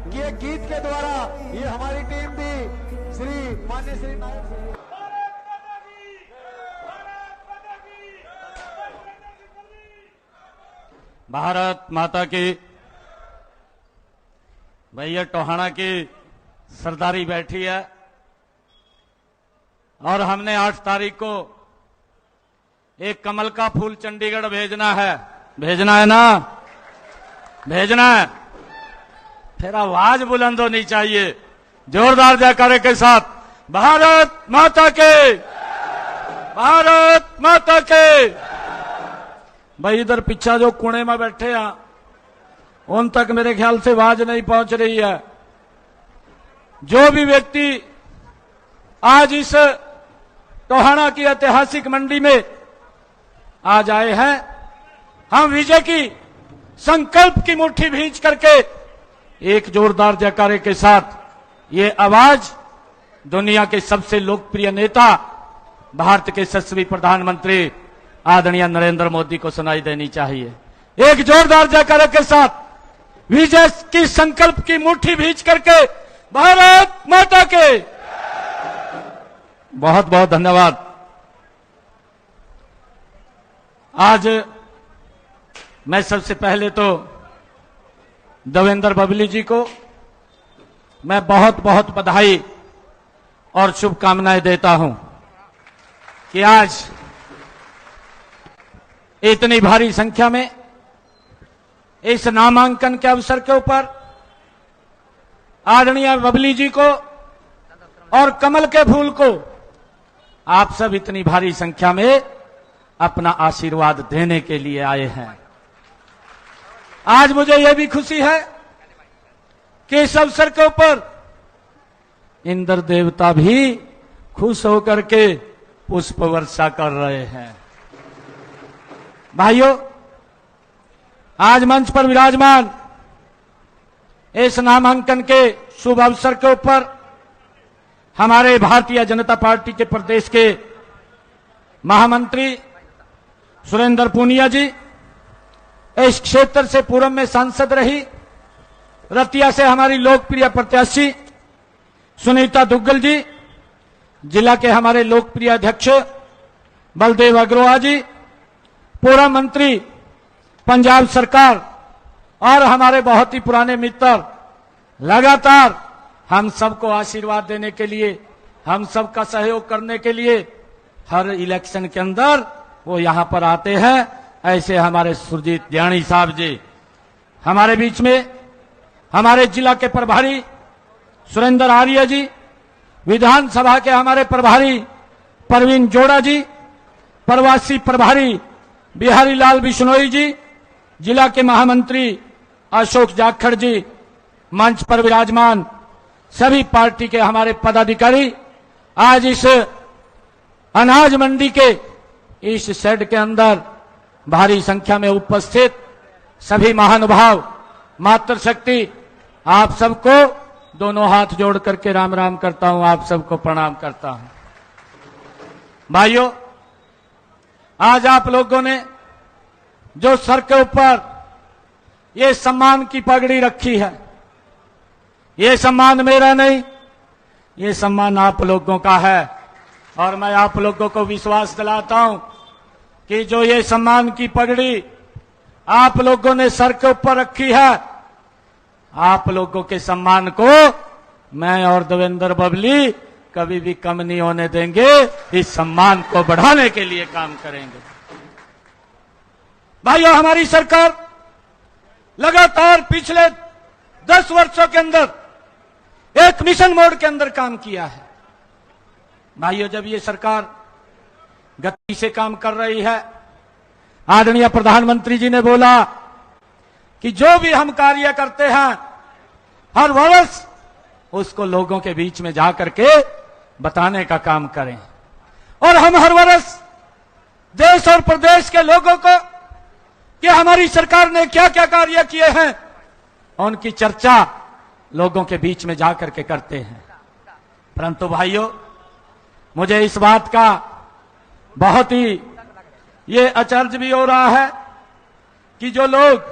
कि एक गीत के द्वारा ये हमारी टीम भी श्री मान्य श्री नायक भारत माता की। भैया टोहाना की सरदारी बैठी है और हमने 8 तारीख को एक कमल का फूल चंडीगढ़ भेजना है ना, भेजना है। फिर आवाज बुलंद होनी चाहिए जोरदार जयकारे के साथ, भारत माता के, भारत माता के। भाई इधर पीछा जो कुणे में बैठे हैं उन तक मेरे ख्याल से आवाज नहीं पहुंच रही है। जो भी व्यक्ति आज इस टोहाना की ऐतिहासिक मंडी में आज आए हैं, हम विजय की संकल्प की मुट्ठी भींच करके एक जोरदार जयकारे के साथ ये आवाज दुनिया के सबसे लोकप्रिय नेता भारत के यशस्वी प्रधानमंत्री आदरणीय नरेंद्र मोदी को सुनाई देनी चाहिए। एक जोरदार जयकारे के साथ विजय की संकल्प की मुट्ठी भींच करके भारत माता के। बहुत बहुत धन्यवाद। आज मैं सबसे पहले तो देवेंद्र बबली जी को मैं बहुत बहुत बधाई और शुभकामनाएं देता हूं कि आज इतनी भारी संख्या में इस नामांकन के अवसर के ऊपर आदरणीय बबली जी को और कमल के फूल को आप सब इतनी भारी संख्या में अपना आशीर्वाद देने के लिए आए हैं। आज मुझे यह भी खुशी है कि इस अवसर के ऊपर इंद्र देवता भी खुश होकर के पुष्प वर्षा कर रहे हैं। भाइयों, आज मंच पर विराजमान इस नामांकन के शुभ अवसर के ऊपर हमारे भारतीय जनता पार्टी के प्रदेश के महामंत्री सुरेंद्र पूनिया जी, इस क्षेत्र से पूर्व में सांसद रही, रतिया से हमारी लोकप्रिय प्रत्याशी सुनीता दुग्गल जी, जिला के हमारे लोकप्रिय अध्यक्ष बलदेव अग्रवाल जी, पूर्व मंत्री पंजाब सरकार और हमारे बहुत ही पुराने मित्र लगातार हम सबको आशीर्वाद देने के लिए, हम सबका सहयोग करने के लिए हर इलेक्शन के अंदर वो यहां पर आते हैं। ऐसे हमारे सुरजीत ज्ञानी साहब जी हमारे बीच में, हमारे जिला के प्रभारी सुरेंद्र आर्य जी, विधानसभा के हमारे प्रभारी परवीन जोड़ा जी, प्रवासी प्रभारी बिहारी लाल बिश्नोई जी, जिला के महामंत्री अशोक जाखड़ जी, मंच पर विराजमान सभी पार्टी के हमारे पदाधिकारी, आज इस अनाज मंडी के इस शेड के अंदर भारी संख्या में उपस्थित सभी महानुभाव, मातृशक्ति, आप सबको दोनों हाथ जोड़ करके राम राम करता हूं, आप सबको प्रणाम करता हूं। भाइयों, आज आप लोगों ने जो सर के ऊपर ये सम्मान की पगड़ी रखी है, ये सम्मान मेरा नहीं, ये सम्मान आप लोगों का है। और मैं आप लोगों को विश्वास दिलाता हूं कि जो ये सम्मान की पगड़ी आप लोगों ने सर के ऊपर रखी है, आप लोगों के सम्मान को मैं और देवेंद्र बबली कभी भी कम नहीं होने देंगे। इस सम्मान को बढ़ाने के लिए काम करेंगे। भाइयों, हमारी सरकार लगातार पिछले 10 वर्षों के अंदर एक मिशन मोड के अंदर काम किया है। भाइयों, जब ये सरकार गति से काम कर रही है, आदरणीय प्रधानमंत्री जी ने बोला कि जो भी हम कार्य करते हैं हर वर्ष उसको लोगों के बीच में जाकर के बताने का काम करें। और हम हर वर्ष देश और प्रदेश के लोगों को कि हमारी सरकार ने क्या क्या कार्य किए हैं उनकी चर्चा लोगों के बीच में जाकर के करते हैं। परंतु भाइयों, मुझे इस बात का बहुत ही ये अचरज भी हो रहा है कि जो लोग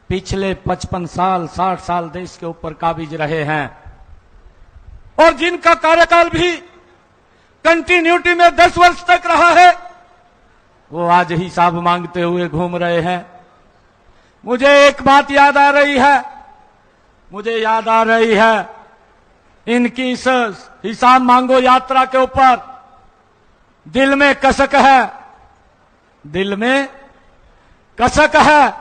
पिछले 55 साल 60 साल देश के ऊपर काबिज रहे हैं और जिनका कार्यकाल भी कंटिन्यूटी में 10 वर्ष तक रहा है, वो आज हिसाब मांगते हुए घूम रहे हैं। मुझे एक बात याद आ रही है, इनकी इस हिसाब मांगो यात्रा के ऊपर दिल में कसक है,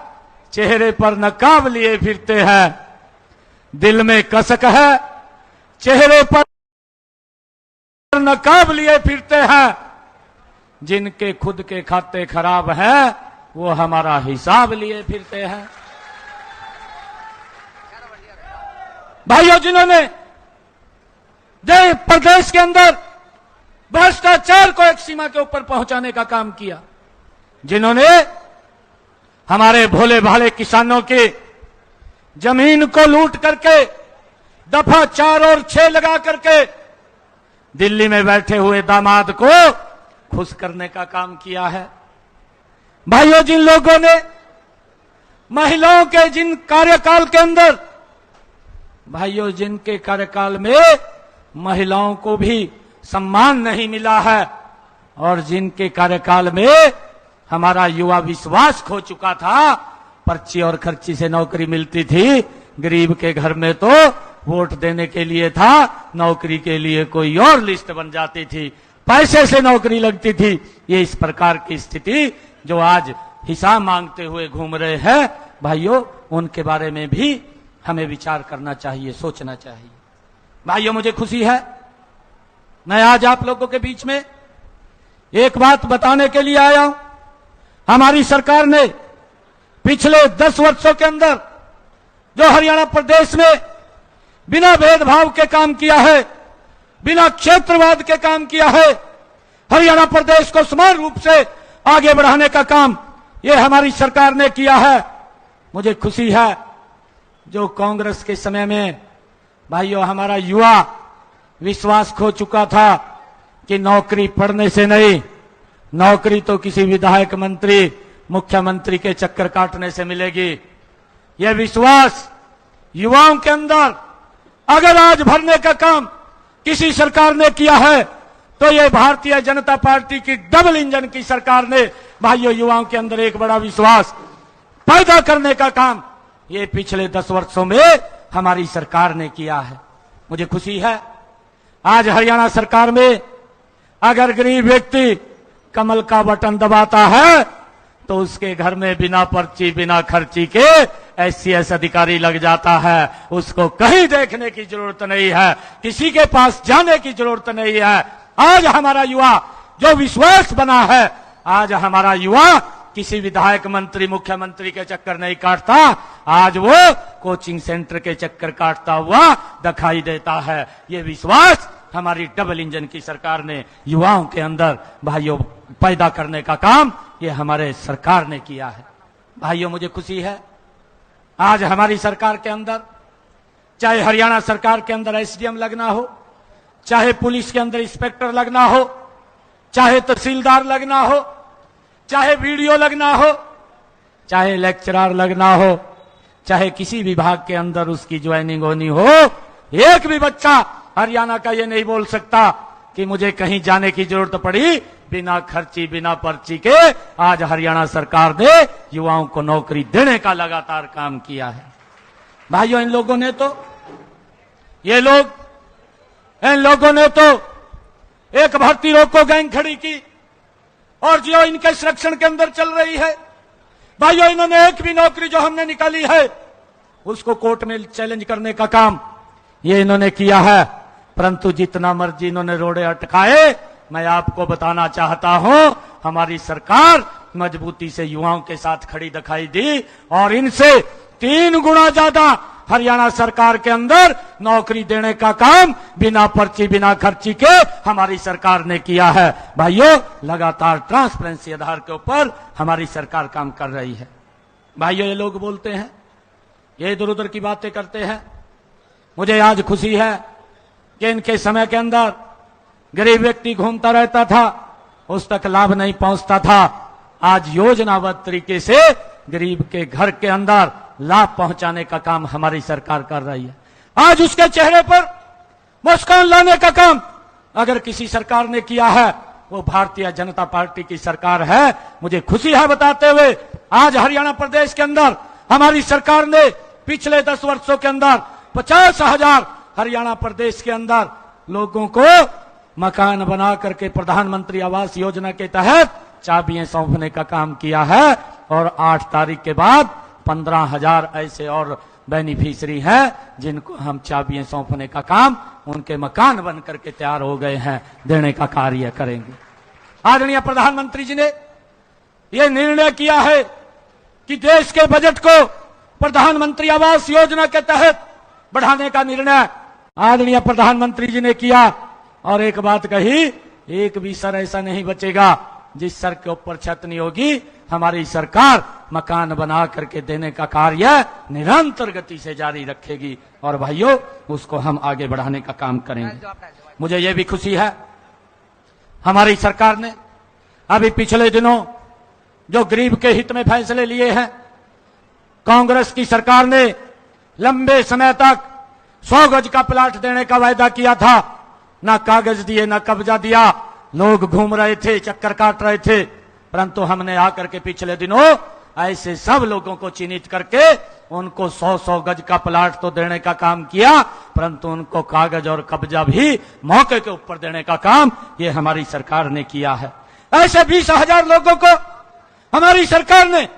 चेहरे पर नकाब लिए फिरते हैं। दिल में कसक है, चेहरे पर नकाब लिए फिरते हैं। जिनके खुद के खाते खराब हैं, वो हमारा हिसाब लिए फिरते हैं। भाइयों, जिन्होंने प्रदेश के अंदर भ्रष्टाचार को एक सीमा के ऊपर पहुंचाने का काम किया, जिन्होंने हमारे भोले भाले किसानों की जमीन को लूट करके दफा 4 और 6 लगा करके दिल्ली में बैठे हुए दामाद को खुश करने का काम किया है। भाइयों, जिन लोगों ने महिलाओं के जिनके कार्यकाल में महिलाओं को भी सम्मान नहीं मिला है और जिनके कार्यकाल में हमारा युवा विश्वास खो चुका था, पर्ची और खर्ची से नौकरी मिलती थी, गरीब के घर में तो वोट देने के लिए था, नौकरी के लिए कोई और लिस्ट बन जाती थी, पैसे से नौकरी लगती थी। ये इस प्रकार की स्थिति जो आज हिसाब मांगते हुए घूम रहे हैं, भाइयों, उनके बारे में भी हमें विचार करना चाहिए, सोचना चाहिए। भाइयों, मुझे खुशी है, मैं आज आप लोगों के बीच में एक बात बताने के लिए आया हूं। हमारी सरकार ने पिछले 10 वर्षों के अंदर जो हरियाणा प्रदेश में बिना भेदभाव के काम किया है, बिना क्षेत्रवाद के काम किया है, हरियाणा प्रदेश को समान रूप से आगे बढ़ाने का काम ये हमारी सरकार ने किया है। मुझे खुशी है, जो कांग्रेस के समय में भाइयों हमारा युवा विश्वास खो चुका था कि नौकरी पढ़ने से नहीं, नौकरी तो किसी विधायक, मंत्री, मुख्यमंत्री के चक्कर काटने से मिलेगी। यह विश्वास युवाओं के अंदर अगर आज भरने का काम किसी सरकार ने किया है, तो यह भारतीय जनता पार्टी की डबल इंजन की सरकार ने भाइयों युवाओं के अंदर एक बड़ा विश्वास पैदा करने का काम ये पिछले 10 वर्षों में हमारी सरकार ने किया है। मुझे खुशी है, आज हरियाणा सरकार में अगर गरीब व्यक्ति कमल का बटन दबाता है तो उसके घर में बिना पर्ची बिना खर्ची के SCS अधिकारी लग जाता है। उसको कहीं देखने की जरूरत नहीं है, किसी के पास जाने की जरूरत नहीं है। आज हमारा युवा जो विश्वास बना है, आज हमारा युवा किसी विधायक, मंत्री, मुख्यमंत्री के चक्कर नहीं काटता, आज वो कोचिंग सेंटर के चक्कर काटता हुआ दिखाई देता है। ये विश्वास हमारी डबल इंजन की सरकार ने युवाओं के अंदर भाइयों पैदा करने का काम ये हमारे सरकार ने किया है। भाइयों, मुझे खुशी है, आज हमारी सरकार के अंदर, चाहे हरियाणा सरकार के अंदर SDM लगना हो, चाहे पुलिस के अंदर इंस्पेक्टर लगना हो, चाहे तहसीलदार लगना हो, चाहे वीडियो लगना हो, चाहे लेक्चरर लगना हो, चाहे किसी विभाग के अंदर उसकी ज्वाइनिंग होनी हो, एक भी बच्चा हरियाणा का ये नहीं बोल सकता कि मुझे कहीं जाने की जरूरत पड़ी, बिना खर्ची बिना पर्ची के आज हरियाणा सरकार ने युवाओं को नौकरी देने का लगातार काम किया है। भाइयों, इन लोगों ने तो एक भर्ती रोको गैंग खड़ी की और जो इनके संरक्षण के अंदर चल रही है। भाइयों, इन्होंने एक भी नौकरी जो हमने निकाली है उसको कोर्ट में चैलेंज करने का काम ये इन्होंने किया है, परंतु जितना मर्जी इन्होंने रोड़े अटकाए, मैं आपको बताना चाहता हूं, हमारी सरकार मजबूती से युवाओं के साथ खड़ी दिखाई दी और इनसे 3 गुना ज्यादा हरियाणा सरकार के अंदर नौकरी देने का काम बिना पर्ची बिना खर्ची के हमारी सरकार ने किया है। भाइयों, लगातार ट्रांसपेरेंसी आधार के ऊपर हमारी सरकार काम कर रही है। भाइयों, ये लोग बोलते हैं, ये इधर उधर की बातें करते हैं। मुझे आज खुशी है कि इनके समय के अंदर गरीब व्यक्ति घूमता रहता था, उस तक लाभ नहीं पहुंचता था। आज योजनाबद्ध तरीके से गरीब के घर के अंदर लाभ पहुंचाने का काम हमारी सरकार कर रही है। आज उसके चेहरे पर मुस्कान लाने का काम अगर किसी सरकार ने किया है वो भारतीय जनता पार्टी की सरकार है। मुझे खुशी है बताते हुए आज हरियाणा प्रदेश के अंदर हमारी सरकार ने पिछले 10 वर्षों के अंदर 50,000 हरियाणा प्रदेश के अंदर लोगों को मकान बना करके प्रधानमंत्री आवास योजना के तहत चाबियां सौंपने का काम किया है। और 8 तारीख के बाद 15,000 ऐसे और बेनिफिशियरी हैं जिनको हम चाबियां सौंपने का काम, उनके मकान बन करके तैयार हो गए हैं, देने का कार्य करेंगे। आदरणीय प्रधानमंत्री जी ने यह निर्णय किया है कि देश के बजट को प्रधानमंत्री आवास योजना के तहत बढ़ाने का निर्णय आदरणीय प्रधानमंत्री जी ने किया। और एक बात कही, एक भी सर ऐसा नहीं बचेगा जिस सर के ऊपर छत नहीं होगी। हमारी सरकार मकान बना करके देने का कार्य निरंतर गति से जारी रखेगी और भाइयों उसको हम आगे बढ़ाने का काम करेंगे। मुझे यह भी खुशी है हमारी सरकार ने अभी पिछले दिनों जो गरीब के हित में फैसले लिए हैं, कांग्रेस की सरकार ने लंबे समय तक 100 गज का प्लाट देने का वायदा किया था, ना कागज दिए ना कब्जा दिया, लोग घूम रहे थे, चक्कर काट रहे थे। परंतु हमने आकर के पिछले दिनों ऐसे सब लोगों को चिन्हित करके उनको 100-100 गज का प्लाट तो देने का काम किया, परंतु उनको कागज और कब्जा भी मौके के ऊपर देने का काम ये हमारी सरकार ने किया है। ऐसे 20,000 लोगों को हमारी सरकार ने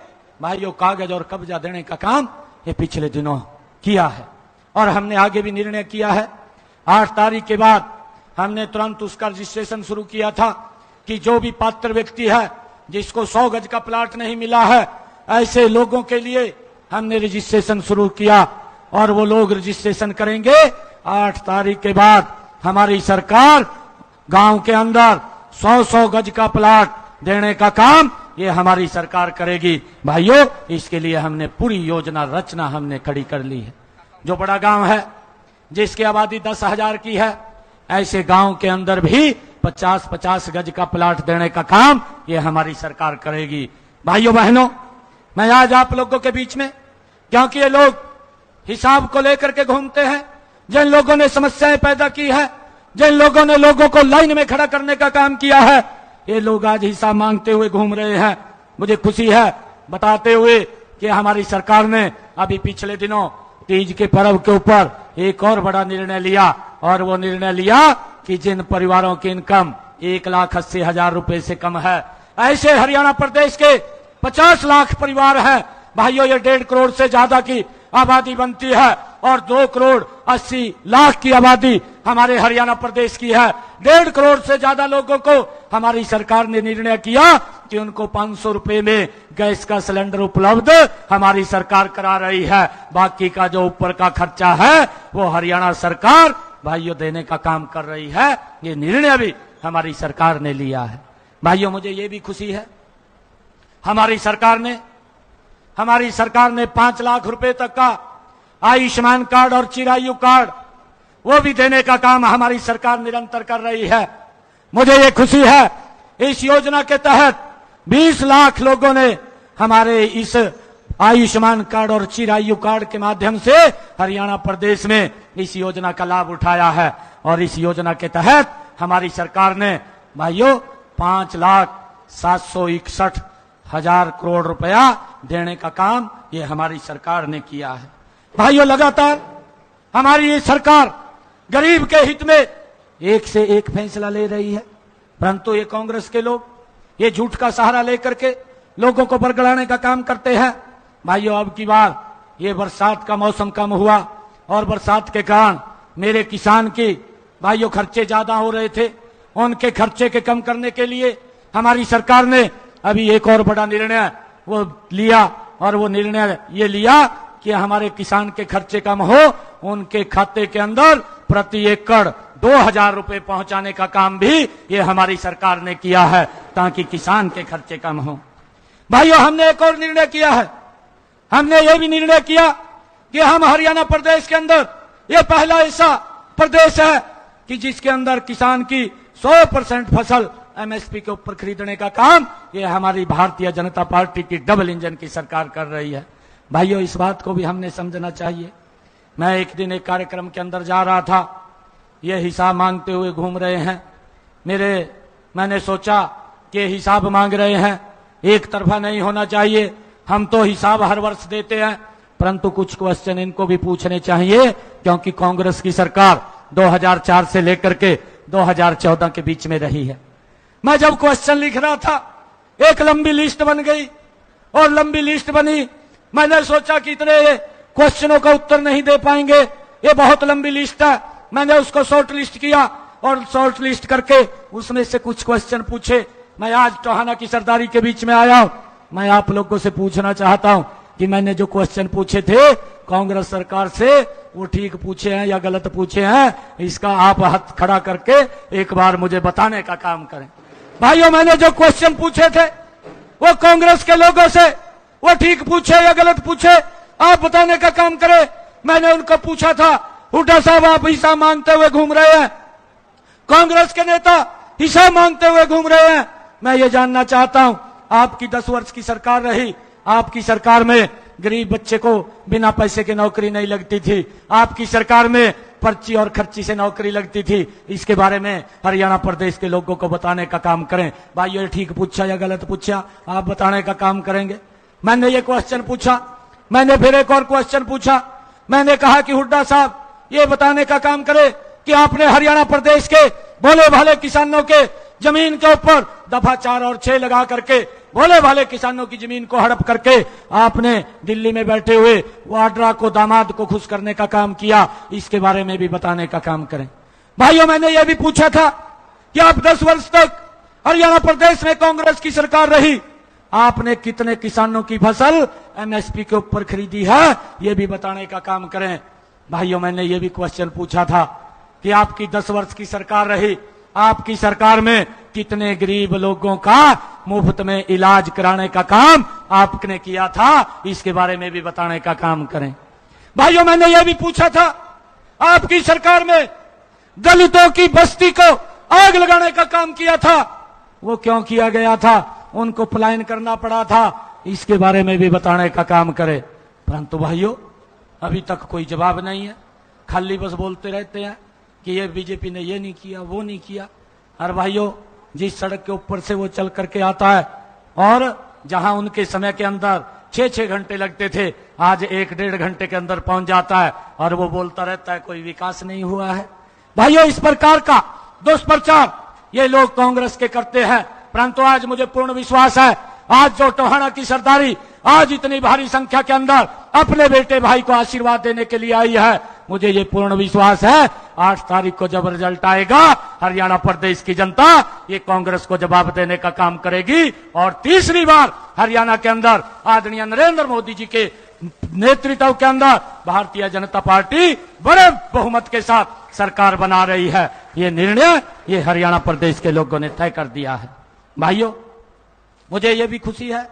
भाइयों कागज और कब्जा देने का काम ये पिछले दिनों किया है। और हमने आगे भी निर्णय किया है, 8 तारीख के बाद हमने तुरंत उसका रजिस्ट्रेशन शुरू किया था कि जो भी पात्र व्यक्ति है जिसको 100 गज का प्लाट नहीं मिला है, ऐसे लोगों के लिए हमने रजिस्ट्रेशन शुरू किया और वो लोग रजिस्ट्रेशन करेंगे। 8 तारीख के बाद हमारी सरकार गांव के अंदर 100-100 गज का प्लाट देने का काम ये हमारी सरकार करेगी। भाइयों इसके लिए हमने पूरी योजना रचना हमने खड़ी कर ली है। जो बड़ा गांव है जिसकी आबादी 10,000 की है, ऐसे गांव के अंदर भी 50-50 गज का प्लाट देने का काम ये हमारी सरकार करेगी। भाइयों बहनों, मैं आज आप लोगों के बीच में, क्योंकि ये लोग हिसाब को लेकर के घूमते हैं, जिन लोगों ने समस्याएं पैदा की है, जिन लोगों ने लोगों को लाइन में खड़ा करने का काम किया है, ये लोग आज हिसाब मांगते हुए घूम रहे हैं। मुझे खुशी है बताते हुए कि हमारी सरकार ने अभी पिछले दिनों तीज के पर्व के ऊपर एक और बड़ा निर्णय लिया, और वो निर्णय लिया कि जिन परिवारों की इनकम 1,80,000 रुपए से कम है, ऐसे हरियाणा प्रदेश के 50 लाख परिवार हैं। भाइयों ये 1.5 करोड़ से ज्यादा की आबादी बनती है और 2 करोड़ 80 लाख की आबादी हमारे हरियाणा प्रदेश की है। 1.5 करोड़ से ज्यादा लोगों को हमारी सरकार ने निर्णय किया कि उनको 500 रुपए में गैस का सिलेंडर उपलब्ध हमारी सरकार करा रही है। बाकी का जो ऊपर का खर्चा है वो हरियाणा सरकार भाइयों देने का काम कर रही है। ये निर्णय भी हमारी सरकार ने लिया है। भाइयों मुझे ये भी खुशी है हमारी सरकार ने 5 लाख रुपए तक का आयुष्मान कार्ड और चिरायु कार्ड वो भी देने का काम हमारी सरकार निरंतर कर रही है। मुझे ये खुशी है इस योजना के तहत 20 लाख लोगों ने हमारे इस आयुष्मान कार्ड और चिरायु कार्ड के माध्यम से हरियाणा प्रदेश में इस योजना का लाभ उठाया है। और इस योजना के तहत हमारी सरकार ने भाइयों 5,761,000 करोड़ रुपया देने का काम ये हमारी सरकार ने किया है। भाइयों लगातार हमारी ये सरकार गरीब के हित में एक से एक फैसला ले रही है, परंतु ये कांग्रेस के लोग ये झूठ का सहारा लेकर के लोगों को बरगलाने का काम करते हैं। भाइयों अब की बार ये बरसात का मौसम कम हुआ और बरसात के कारण मेरे किसान की भाइयों खर्चे ज्यादा हो रहे थे, उनके खर्चे के कम करने के लिए हमारी सरकार ने अभी एक और बड़ा निर्णय वो लिया, और वो निर्णय ये लिया कि हमारे किसान के खर्चे कम हो, उनके खाते के अंदर प्रति एकड़ 2,000 रुपए पहुंचाने का काम भी ये हमारी सरकार ने किया है ताकि किसान के खर्चे कम हो। भाइयों हमने एक और निर्णय किया है, हमने ये भी निर्णय किया कि हम हरियाणा प्रदेश के अंदर ये पहला ऐसा प्रदेश है कि जिसके अंदर किसान की 100% फसल एमएसपी के ऊपर खरीदने का काम ये हमारी भारतीय जनता पार्टी की डबल इंजन की सरकार कर रही है। भाइयों, इस बात को भी हमने समझना चाहिए। मैं एक दिन एक कार्यक्रम के अंदर जा रहा था, ये हिसाब मांगते हुए घूम रहे हैं। मैंने सोचा कि हिसाब मांग रहे हैं, एक तरफा नहीं होना चाहिए। हम तो हिसाब हर वर्ष देते हैं, परंतु कुछ क्वेश्चन इनको भी पूछने चाहिए, क्योंकि कांग्रेस की सरकार 2004 से लेकर के 2014 के बीच में रही है। मैं जब क्वेश्चन लिख रहा था, एक लंबी लिस्ट बन गई और लंबी लिस्ट बनी। मैंने सोचा कि इतने क्वेश्चनों का उत्तर नहीं दे पाएंगे, ये बहुत लंबी लिस्ट है। मैंने उसको शॉर्ट लिस्ट किया और शॉर्ट लिस्ट करके उसमें से कुछ क्वेश्चन पूछे। मैं आज टोहाना की सरदारी के बीच में आया हूं। मैं आप लोगों से पूछना चाहता हूं कि मैंने जो क्वेश्चन पूछे थे कांग्रेस सरकार से, वो ठीक पूछे हैं या गलत पूछे हैं, इसका आप हाथ खड़ा करके एक बार मुझे बताने का काम करें। भाइयों, मैंने जो क्वेश्चन पूछे थे वो कांग्रेस के लोगों से, वो ठीक पूछे या गलत पूछे, आप बताने का काम करें। मैंने उनको पूछा था, हुड्डा साहब आप हिसाब मांगते हुए घूम रहे हैं, कांग्रेस के नेता हिसाब मांगते हुए घूम रहे हैं। मैं ये जानना चाहता हूं, आपकी 10 वर्ष की सरकार रही, आपकी सरकार में गरीब बच्चे को बिना पैसे के नौकरी नहीं लगती थी, आपकी सरकार में पर्ची और खर्ची से नौकरी लगती थी। इसके बारे में हरियाणा प्रदेश के लोगों को बताने का काम करें। भाई ये ठीक पूछा या गलत पूछा, आप बताने का काम करेंगे। मैंने ये क्वेश्चन पूछा, मैंने फिर एक और क्वेश्चन पूछा। मैंने कहा कि हुड्डा साहब ये बताने का काम करें कि आपने हरियाणा प्रदेश के भोले भाले किसानों के जमीन के ऊपर दफा 4 और 6 लगा करके भोले भाले किसानों की जमीन को हड़प करके आपने दिल्ली में बैठे हुए वाड्रा को, दामाद को खुश करने का काम किया। इसके बारे में भी बताने का काम करें। भाइयों, मैंने यह भी पूछा था कि आप 10 वर्ष तक हरियाणा प्रदेश में कांग्रेस की सरकार रही, आपने कितने किसानों की फसल एमएसपी के ऊपर खरीदी है, यह भी बताने का काम करें। भाइयों, मैंने यह भी क्वेश्चन पूछा था कि आपकी 10 वर्ष की सरकार रही, आपकी सरकार में कितने गरीब लोगों का मुफ्त में इलाज कराने का काम आपने किया था, इसके बारे में भी बताने का काम करें। भाइयों, मैंने यह भी पूछा था, आपकी सरकार में दलितों की बस्ती को आग लगाने का काम किया था, वो क्यों किया गया था, उनको पलायन करना पड़ा था, इसके बारे में भी बताने का काम करें। परंतु भाइयों, अभी तक कोई जवाब नहीं है, खाली बस बोलते रहते हैं कि ये बीजेपी ने ये नहीं किया, वो नहीं किया। और भाइयों, जिस सड़क के ऊपर से वो चल करके आता है और जहां उनके समय के अंदर 6-6 घंटे लगते थे, आज 1-1.5 घंटे के अंदर पहुंच जाता है और वो बोलता रहता है कोई विकास नहीं हुआ है। भाइयों, इस प्रकार का दुष्प्रचार ये लोग कांग्रेस के करते हैं। परंतु आज मुझे पूर्ण विश्वास है, आज जो टोहाना की सरदारी आज इतनी भारी संख्या के अंदर अपने बेटे भाई को आशीर्वाद देने के लिए आई है, मुझे ये पूर्ण विश्वास है 8 तारीख को जब रिजल्ट आएगा, हरियाणा प्रदेश की जनता ये कांग्रेस को जवाब देने का काम करेगी और तीसरी बार हरियाणा के अंदर आदरणीय नरेंद्र मोदी जी के नेतृत्व के अंदर भारतीय जनता पार्टी बड़े बहुमत के साथ सरकार बना रही है। ये निर्णय ये हरियाणा प्रदेश के लोगों ने तय कर दिया है। भाइयों, मुझे ये भी खुशी है,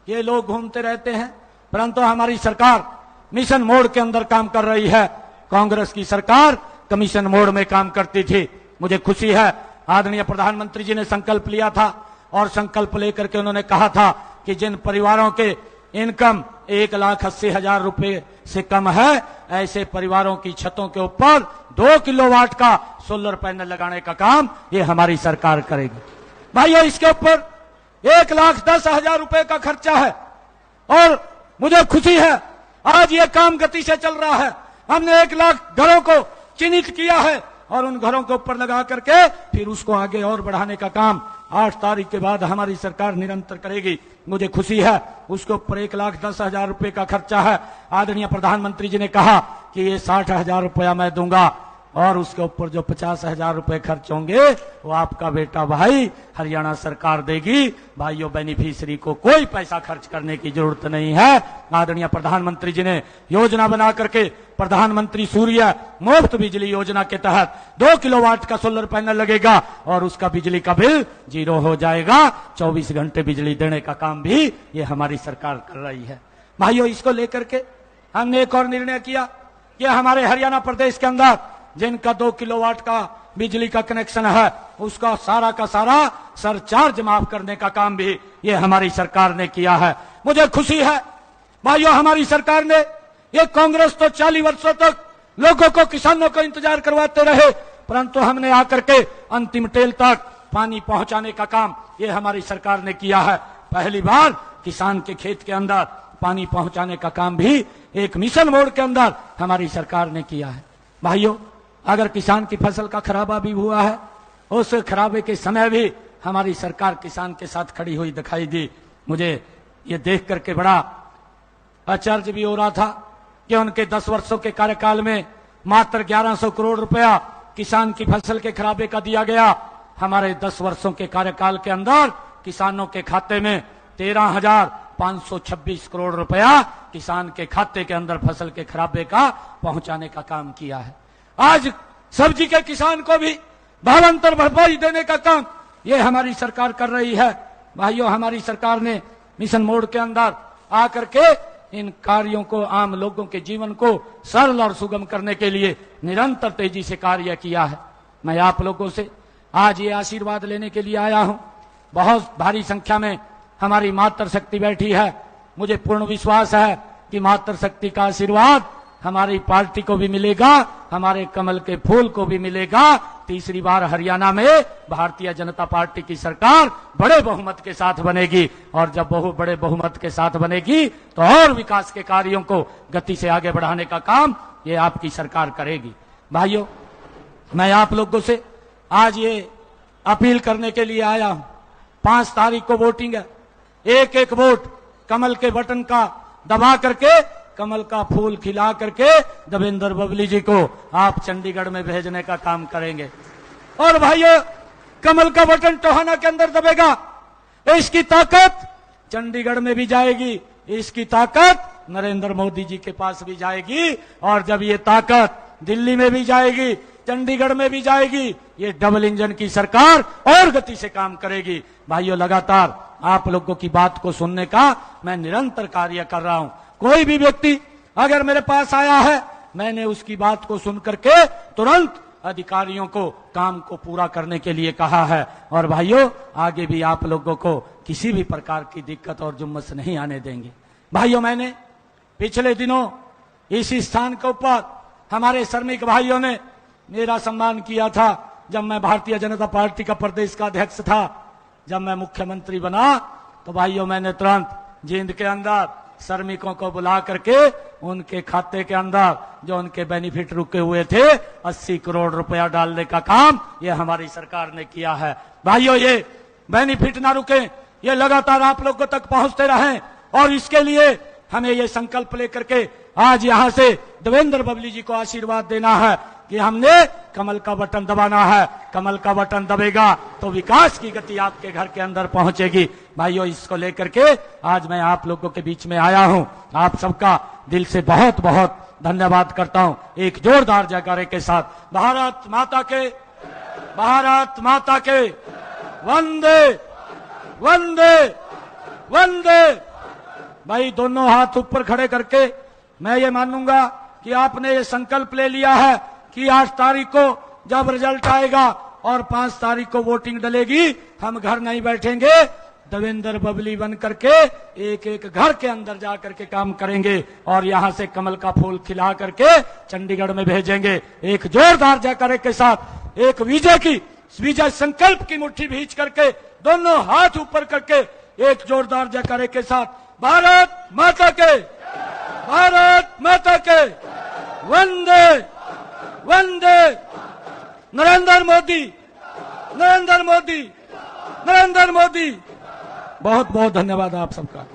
ये लोग घूमते रहते हैं, परंतु हमारी सरकार मिशन मोड के अंदर काम कर रही है। कांग्रेस की सरकार कमीशन मोड में काम करती थी। मुझे खुशी है, आदरणीय प्रधानमंत्री जी ने संकल्प लिया था और संकल्प लेकर के उन्होंने कहा था कि जिन परिवारों के इनकम 1,80,000 रुपए से कम है, ऐसे परिवारों की छतों के ऊपर 2 किलोवाट का सोलर पैनल लगाने का काम ये हमारी सरकार करेगी। भाइयों, इसके ऊपर 1,10,000 रुपए का खर्चा है और मुझे खुशी है आज ये काम गति से चल रहा है। हमने 1 लाख घरों को चिन्हित किया है और उन घरों के ऊपर लगा करके फिर उसको आगे और बढ़ाने का काम 8 तारीख के बाद हमारी सरकार निरंतर करेगी। मुझे खुशी है, उसके ऊपर 1,10,000 रुपए का खर्चा है। आदरणीय प्रधानमंत्री जी ने कहा कि ये 60,000 रुपया मैं दूंगा और उसके ऊपर जो 50,000 रुपए खर्च होंगे वो आपका बेटा भाई हरियाणा सरकार देगी। भाइयों, बेनिफिशियरी को कोई पैसा खर्च करने की जरूरत नहीं है। आदरणीय प्रधानमंत्री जी ने योजना बना करके प्रधानमंत्री सूर्य मुफ्त बिजली योजना के तहत 2 किलोवाट का सोलर पैनल लगेगा और उसका बिजली का बिल 0 हो जाएगा। 24 घंटे बिजली देने का काम भी ये हमारी सरकार कर रही है। भाइयों, इसको लेकर के हमने एक और निर्णय किया कि हमारे हरियाणा प्रदेश के अंदर जिनका 2 किलोवाट का बिजली का कनेक्शन है उसका सारा का सारा सरचार्ज माफ करने का काम भी ये हमारी सरकार ने किया है। मुझे खुशी है, भाइयों, हमारी सरकार ने, ये कांग्रेस तो 40 वर्षों तक लोगों को, किसानों को इंतजार करवाते रहे, परंतु हमने आकर के अंतिम टेल तक पानी पहुंचाने का काम ये हमारी सरकार ने किया है। पहली बार किसान के खेत के अंदर पानी पहुंचाने का काम भी एक मिशन मोड के अंदर हमारी सरकार ने किया है। भाइयों, अगर किसान की फसल का खराबा भी हुआ है, उस खराबे के समय भी हमारी सरकार किसान के साथ खड़ी हुई दिखाई दी। मुझे ये देख करके बड़ा आश्चर्य भी हो रहा था कि उनके 10 वर्षों के कार्यकाल में मात्र 1100 करोड़ रुपया किसान की फसल के खराबे का दिया गया। हमारे 10 वर्षों के कार्यकाल के अंदर किसानों के खाते में 13,526 करोड़ रुपया किसान के खाते के अंदर फसल के खराबे का पहुंचाने का काम किया है। आज सब्जी के किसान को भी भावांतर भरपाई देने का काम ये हमारी सरकार कर रही है। भाइयों, हमारी सरकार ने मिशन मोड के अंदर आकर के इन कार्यों को, आम लोगों के जीवन को सरल और सुगम करने के लिए निरंतर तेजी से कार्य किया है। मैं आप लोगों से आज ये आशीर्वाद लेने के लिए आया हूं। बहुत भारी संख्या में हमारी मातृशक्ति बैठी है। मुझे पूर्ण विश्वास है कि मातृशक्ति का आशीर्वाद हमारी पार्टी को भी मिलेगा, हमारे कमल के फूल को भी मिलेगा। तीसरी बार हरियाणा में भारतीय जनता पार्टी की सरकार बड़े बहुमत के साथ बनेगी, और जब बड़े बहुमत के साथ बनेगी तो और विकास के कार्यों को गति से आगे बढ़ाने का काम ये आपकी सरकार करेगी। भाइयों, मैं आप लोगों से आज ये अपील करने के लिए आया हूं। 5 तारीख को वोटिंग है। एक एक वोट कमल के बटन का दबा करके, कमल का फूल खिला करके देवेंद्र बबली जी को आप चंडीगढ़ में भेजने का काम करेंगे। और भाइयों, कमल का बटन टोहाना के अंदर दबेगा, इसकी ताकत चंडीगढ़ में भी जाएगी, इसकी ताकत नरेंद्र मोदी जी के पास भी जाएगी, और जब ये ताकत दिल्ली में भी जाएगी, चंडीगढ़ में भी जाएगी, ये डबल इंजन की सरकार और गति से काम करेगी। भाइयों, लगातार आप लोगों की बात को सुनने का मैं निरंतर कार्य कर रहा हूं। कोई भी व्यक्ति अगर मेरे पास आया है, मैंने उसकी बात को सुन करके तुरंत अधिकारियों को काम को पूरा करने के लिए कहा है। और भाइयों, आगे भी आप लोगों को किसी भी प्रकार की दिक्कत और जुम्मस नहीं आने देंगे। भाइयों, मैंने पिछले दिनों इसी स्थान के ऊपर हमारे श्रमिक भाइयों ने मेरा सम्मान किया था। जब मैं भारतीय जनता पार्टी का प्रदेश का अध्यक्ष था, जब मैं मुख्यमंत्री बना, तो भाइयों मैंने तुरंत जींद के अंदर श्रमिकों को बुला करके उनके खाते के अंदर जो उनके बेनिफिट रुके हुए थे 80 करोड़ रुपया डालने का काम ये हमारी सरकार ने किया है। भाइयों, ये बेनिफिट ना रुके, ये लगातार आप लोगों तक पहुंचते रहें, और इसके लिए हमें ये संकल्प लेकर के आज यहां से देवेंद्र बबली जी को आशीर्वाद देना है कि हमने कमल का बटन दबाना है। कमल का बटन दबेगा तो विकास की गति आपके घर के अंदर पहुंचेगी। भाइयों, इसको लेकर के आज मैं आप लोगों के बीच में आया हूं। आप सबका दिल से बहुत बहुत धन्यवाद करता हूं। एक जोरदार जयकारे के साथ भारत माता के, भारत माता के, वंदे वंदे वंदे। भाई, दोनों हाथ ऊपर खड़े करके मैं ये मानूंगा कि आपने ये संकल्प ले लिया है कि 8 तारीख को जब रिजल्ट आएगा और 5 तारीख को वोटिंग डलेगी, हम घर नहीं बैठेंगे, देवेंद्र बबली बन करके एक एक घर के अंदर जा करके काम करेंगे, और यहां से कमल का फूल खिला करके चंडीगढ़ में भेजेंगे। एक जोरदार जयकारे के साथ एक विजय संकल्प की मुट्ठी भींच करके दोनों हाथ ऊपर करके एक जोरदार जयकारे के साथ भारत माता के, भारत माता के, वंदे वंदे, नरेंद्र मोदी, नरेंद्र मोदी, नरेंद्र मोदी। बहुत बहुत धन्यवाद आप सबका।